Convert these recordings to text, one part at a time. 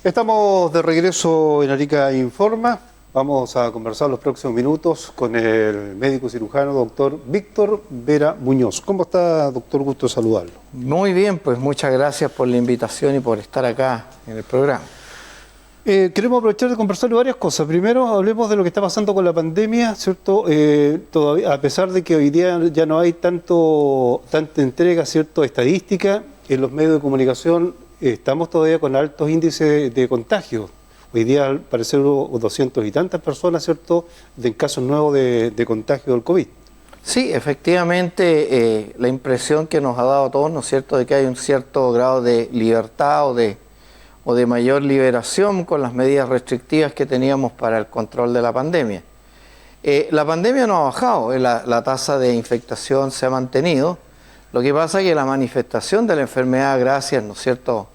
Estamos de regreso en Arica Informa. Vamos a conversar los próximos minutos con el médico cirujano doctor Víctor Vera Muñoz. ¿Cómo está, doctor? Gusto saludarlo. Muy bien, pues muchas gracias por la invitación y por estar acá en el programa. Queremos aprovechar de conversar de varias cosas. Primero, hablemos de lo que está pasando con la pandemia, ¿cierto? Todavía, a pesar de que hoy día ya no hay tanta entrega, ¿cierto?, estadística, en los medios de comunicación estamos todavía con altos índices de contagio. Hoy día, al parecer, hubo 200 y tantas personas, ¿cierto?, de casos nuevos de contagio del COVID. Sí, efectivamente, la impresión que nos ha dado a todos, ¿no es cierto?, de que hay un cierto grado de libertad o de mayor liberación con las medidas restrictivas que teníamos para el control de la pandemia. La pandemia no ha bajado, la tasa de infectación se ha mantenido. Lo que pasa es que la manifestación de la enfermedad, gracias, ¿no es cierto?,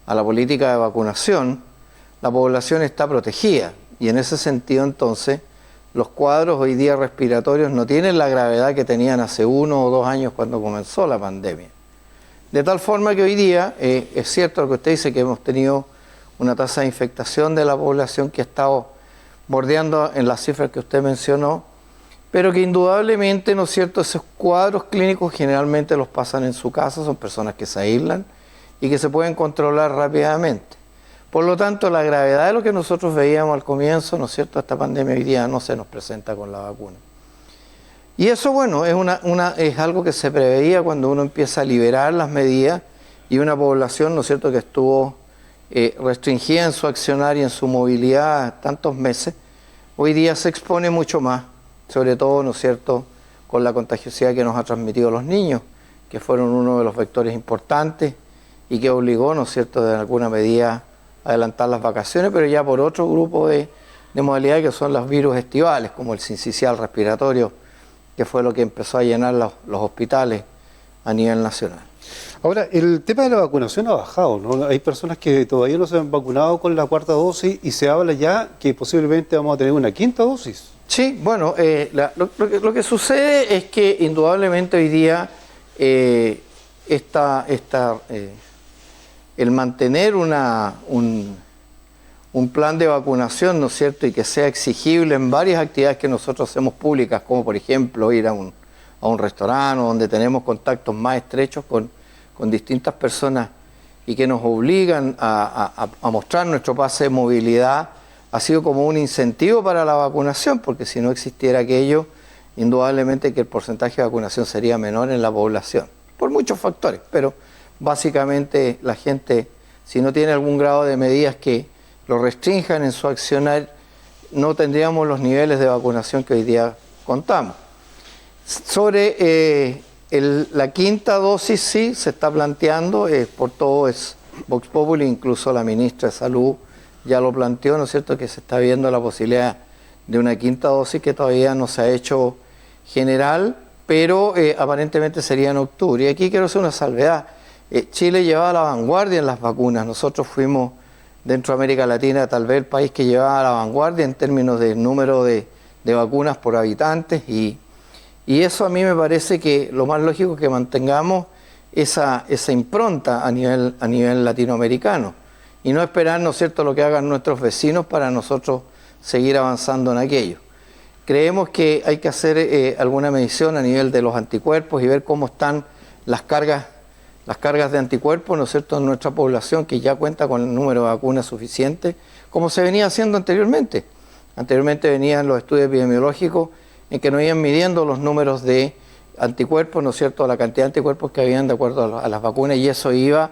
a la política de vacunación, la población está protegida. Y en ese sentido, entonces, los cuadros hoy día respiratorios no tienen la gravedad que tenían hace 1 o 2 años cuando comenzó la pandemia. De tal forma que hoy día, es cierto lo que usted dice, que hemos tenido una tasa de infectación de la población que ha estado bordeando en las cifras que usted mencionó, pero que indudablemente, ¿no es cierto?, esos cuadros clínicos generalmente los pasan en su casa, son personas que se aíslan y que se pueden controlar rápidamente. Por lo tanto, la gravedad de lo que nosotros veíamos al comienzo, ¿no es cierto?, esta pandemia hoy día no se nos presenta con la vacuna. Y eso, bueno, es algo que se preveía cuando uno empieza a liberar las medidas y una población, ¿no es cierto?, que estuvo restringida en su accionar y en su movilidad tantos meses, hoy día se expone mucho más, sobre todo, ¿no es cierto?, con la contagiosidad que nos ha transmitido los niños, que fueron uno de los vectores importantes y que obligó, ¿no es cierto?, de alguna medida a adelantar las vacaciones, pero ya por otro grupo de modalidades que son los virus estivales, como el sincicial respiratorio, que fue lo que empezó a llenar los hospitales a nivel nacional. Ahora, el tema de la vacunación ha bajado, ¿no? Hay personas que todavía no se han vacunado con la 4ª dosis y se habla ya que posiblemente vamos a tener una 5ª dosis. Sí, bueno, lo que sucede es que indudablemente hoy día el mantener un plan de vacunación, ¿no es cierto?, y que sea exigible en varias actividades que nosotros hacemos públicas, como por ejemplo ir a un restaurante donde tenemos contactos más estrechos con distintas personas y que nos obligan a mostrar nuestro pase de movilidad, ha sido como un incentivo para la vacunación, porque si no existiera aquello, indudablemente que el porcentaje de vacunación sería menor en la población, por muchos factores, pero básicamente la gente, si no tiene algún grado de medidas que lo restrinjan en su accionar, no tendríamos los niveles de vacunación que hoy día contamos. Sobre la 5ª dosis sí se está planteando, por todo es Vox Populi, incluso la ministra de Salud ya lo planteó, ¿no es cierto?, que se está viendo la posibilidad de una 5ª dosis que todavía no se ha hecho general, pero aparentemente sería en octubre. Y aquí quiero hacer una salvedad. Chile llevaba la vanguardia en las vacunas. Nosotros fuimos, dentro de América Latina, tal vez el país que llevaba la vanguardia en términos de número de vacunas por habitantes y eso a mí me parece que lo más lógico es que mantengamos esa impronta a nivel latinoamericano y no esperar, ¿no es cierto?, lo que hagan nuestros vecinos para nosotros seguir avanzando en aquello. Creemos que hay que hacer alguna medición a nivel de los anticuerpos y ver cómo están las cargas de anticuerpos, ¿no es cierto?, en nuestra población, que ya cuenta con el número de vacunas suficiente, como se venía haciendo anteriormente. Anteriormente venían los estudios epidemiológicos en que nos iban midiendo los números de anticuerpos, ¿no es cierto?, la cantidad de anticuerpos que habían de acuerdo a las vacunas, y eso iba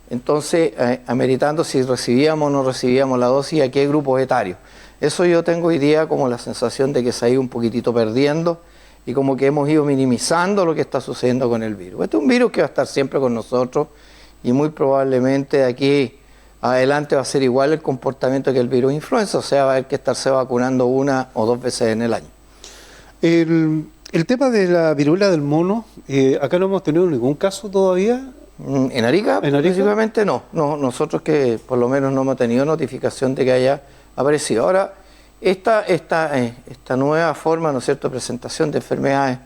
entonces ameritando si recibíamos o no recibíamos la dosis y a qué grupos etarios. Eso yo tengo hoy día como la sensación de que se ha ido un poquitito perdiendo y como que hemos ido minimizando lo que está sucediendo con el virus. Este es un virus que va a estar siempre con nosotros y muy probablemente de aquí adelante va a ser igual el comportamiento que el virus influenza, o sea, va a haber que estarse vacunando 1 o 2 veces en el año. El tema de la viruela del mono, acá no hemos tenido ningún caso todavía. ¿En Arica? Principalmente no. Nosotros que por lo menos no hemos tenido notificación de que haya aparecido. Ahora, esta nueva forma, ¿no es cierto?, de presentación de enfermedades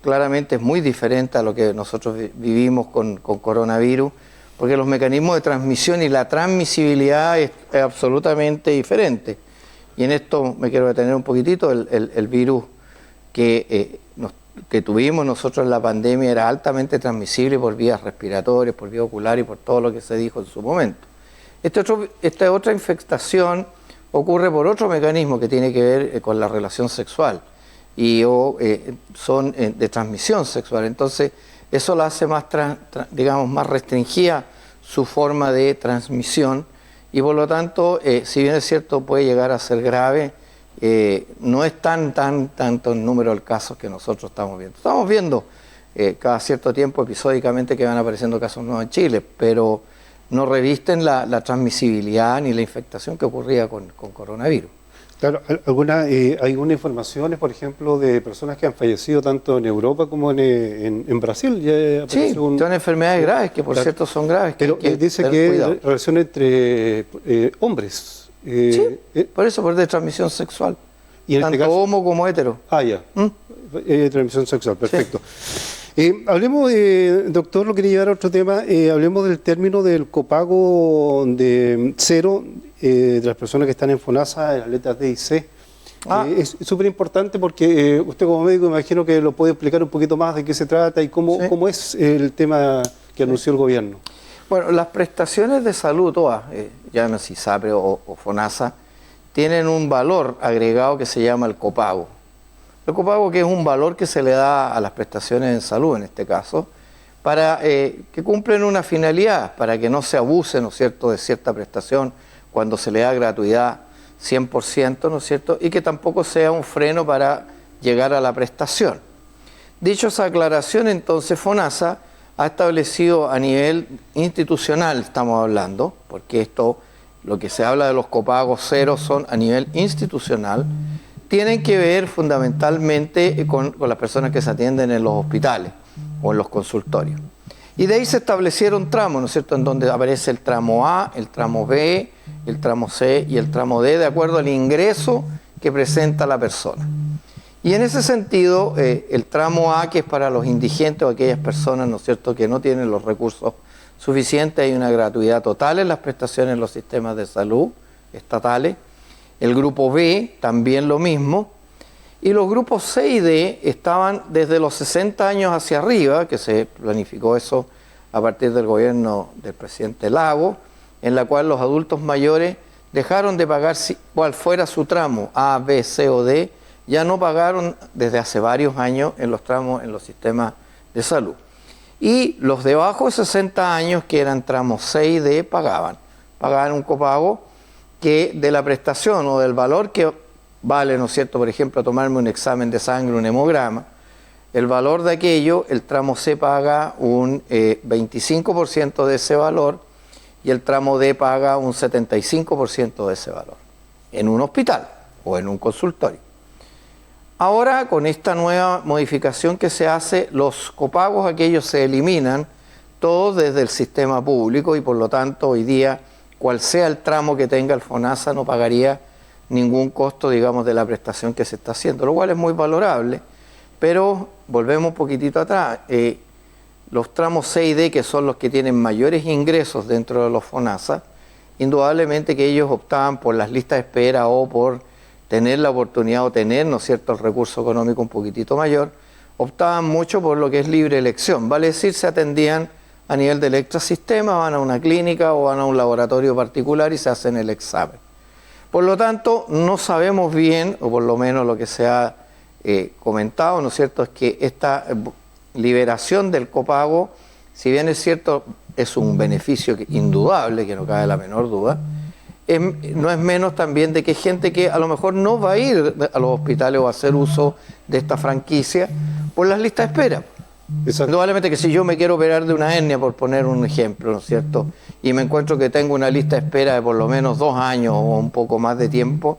claramente es muy diferente a lo que nosotros vivimos con coronavirus, porque los mecanismos de transmisión y la transmisibilidad es absolutamente diferente. Y en esto me quiero detener un poquitito. El virus que tuvimos nosotros en la pandemia era altamente transmisible por vías respiratorias, por vía ocular y por todo lo que se dijo en su momento. Esta otra infectación ocurre por otro mecanismo que tiene que ver con la relación sexual y son de transmisión sexual. Entonces, eso la hace más, digamos, más restringida su forma de transmisión y por lo tanto, si bien es cierto, puede llegar a ser grave, no es tanto el número de casos que nosotros estamos viendo. Estamos viendo cada cierto tiempo episódicamente que van apareciendo casos nuevos en Chile, pero no revisten la transmisibilidad ni la infectación que ocurría con coronavirus. Claro, ¿hay alguna informaciones, por ejemplo, de personas que han fallecido tanto en Europa como en Brasil? Sí, son enfermedades graves, que por cierto son graves. Pero dice que hay relación entre hombres. Sí, por eso, por de transmisión sexual. ¿Y en tanto este caso? homo como hetero. Ah, ya. Transmisión sexual, perfecto. Sí. Hablemos, doctor, lo quería llevar a otro tema. Hablemos del término del copago de cero de las personas que están en FONASA, en las letras D y C. Es súper importante porque usted como médico me imagino que lo puede explicar un poquito más de qué se trata y cómo es el tema que anunció el gobierno. Bueno, las prestaciones de salud, todas, llámese ISAPRE o FONASA, tienen un valor agregado que se llama el copago. El copago, que es un valor que se le da a las prestaciones en salud, en este caso, para que cumplen una finalidad, para que no se abuse, ¿no es cierto?, de cierta prestación cuando se le da gratuidad 100%, ¿no es cierto?, y que tampoco sea un freno para llegar a la prestación. Dicho esa aclaración, entonces, FONASA ha establecido a nivel institucional, estamos hablando, porque esto, lo que se habla de los copagos cero son a nivel institucional, tienen que ver fundamentalmente con las personas que se atienden en los hospitales o en los consultorios. Y de ahí se establecieron tramos, ¿no es cierto?, en donde aparece el tramo A, el tramo B, el tramo C y el tramo D, de acuerdo al ingreso que presenta la persona. Y en ese sentido, el tramo A, que es para los indigentes o aquellas personas, ¿no es cierto?, que no tienen los recursos suficientes, hay una gratuidad total en las prestaciones en los sistemas de salud estatales. El grupo B, también lo mismo. Y los grupos C y D estaban desde los 60 años hacia arriba, que se planificó eso a partir del gobierno del presidente Lagos, en la cual los adultos mayores dejaron de pagar cual fuera su tramo, A, B, C o D, ya no pagaron desde hace varios años en los tramos en los sistemas de salud. Y los de abajo de 60 años, que eran tramos C y D, pagaban un copago que de la prestación o del valor que vale, ¿no es cierto?, por ejemplo, tomarme un examen de sangre, un hemograma, el valor de aquello, el tramo C paga un 25% de ese valor y el tramo D paga un 75% de ese valor, en un hospital o en un consultorio. Ahora, con esta nueva modificación que se hace, los copagos aquellos se eliminan todos desde el sistema público y por lo tanto hoy día, cual sea el tramo que tenga el FONASA, no pagaría ningún costo, digamos, de la prestación que se está haciendo, lo cual es muy valorable, pero volvemos un poquitito atrás. Los tramos C y D, que son los que tienen mayores ingresos dentro de los FONASA, indudablemente que ellos optaban por las listas de espera o por tener la oportunidad o tener, ¿no es cierto?, el recurso económico un poquitito mayor, optaban mucho por lo que es libre elección, vale decir, se atendían a nivel del extrasistema, van a una clínica o van a un laboratorio particular y se hacen el examen. Por lo tanto, no sabemos bien, o por lo menos lo que se ha comentado, ¿no es cierto?, es que esta liberación del copago, si bien es cierto, es un beneficio indudable, que no cabe la menor duda, no es menos también de que hay gente que a lo mejor no va a ir a los hospitales o a hacer uso de esta franquicia por las listas de espera. Indudablemente que si yo me quiero operar de una hernia, por poner un ejemplo, ¿no es cierto?, y me encuentro que tengo una lista de espera de por lo menos 2 años o un poco más de tiempo,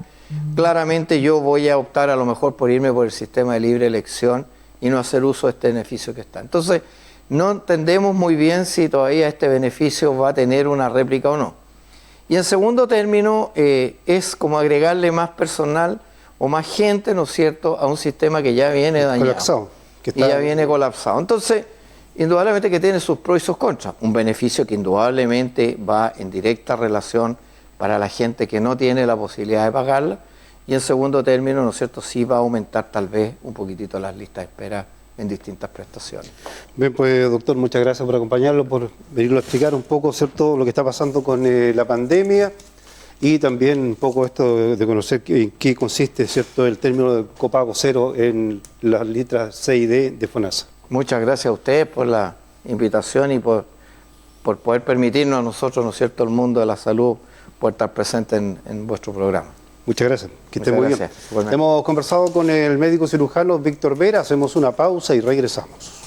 claramente yo voy a optar a lo mejor por irme por el sistema de libre elección y no hacer uso de este beneficio que está. Entonces, no entendemos muy bien si todavía este beneficio va a tener una réplica o no. Y en segundo término, es como agregarle más personal o más gente, ¿no es cierto?, a un sistema que ya viene dañado. Colapsado. Y ya viene colapsado. Entonces, indudablemente que tiene sus pros y sus contras. Un beneficio que indudablemente va en directa relación para la gente que no tiene la posibilidad de pagarla, y en segundo término, ¿no es cierto?, sí va a aumentar tal vez un poquitito las listas de espera en distintas prestaciones. Bien, pues doctor, muchas gracias por acompañarlo, por venirlo a explicar un poco, ¿cierto?, lo que está pasando con la pandemia y también un poco esto de conocer en qué consiste, ¿cierto?, el término de copago cero en las letras C y D de FONASA. Muchas gracias a ustedes por la invitación y por poder permitirnos a nosotros, ¿no es cierto?, el mundo de la salud, poder estar presente en vuestro programa. Muchas gracias, que esté muy bien. Igualmente. Hemos conversado con el médico cirujano Víctor Vera, hacemos una pausa y regresamos.